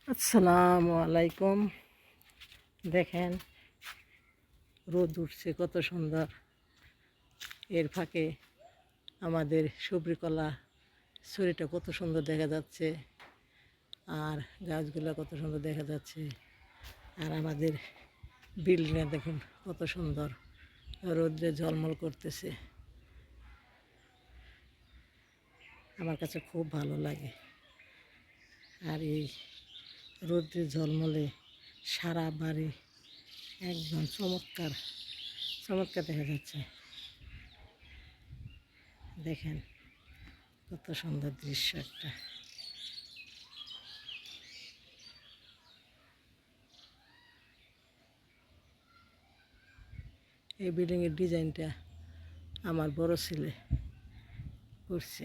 আসসালামু আলাইকুম। দেখেন রোদ উঠছে কত সুন্দর। এর ফাঁকে আমাদের সবরি কলা ছড়িটা কত সুন্দর দেখা যাচ্ছে, আর গাছগুলো কত সুন্দর দেখা যাচ্ছে। আর আমাদের বিল্ডিংয়ে দেখুন কত সুন্দর রোদ্রে ঝলমল করতেছে। আমার কাছে খুব ভালো লাগে। আর এই রোদ্রে ঝলমলে সারা বাড়ি একদম চমৎকার চমৎকার দেখা যাচ্ছে। দেখেন কত সুন্দর দৃশ্য একটা। এই বিল্ডিংয়ের ডিজাইনটা আমার বড় ছেলে করছে।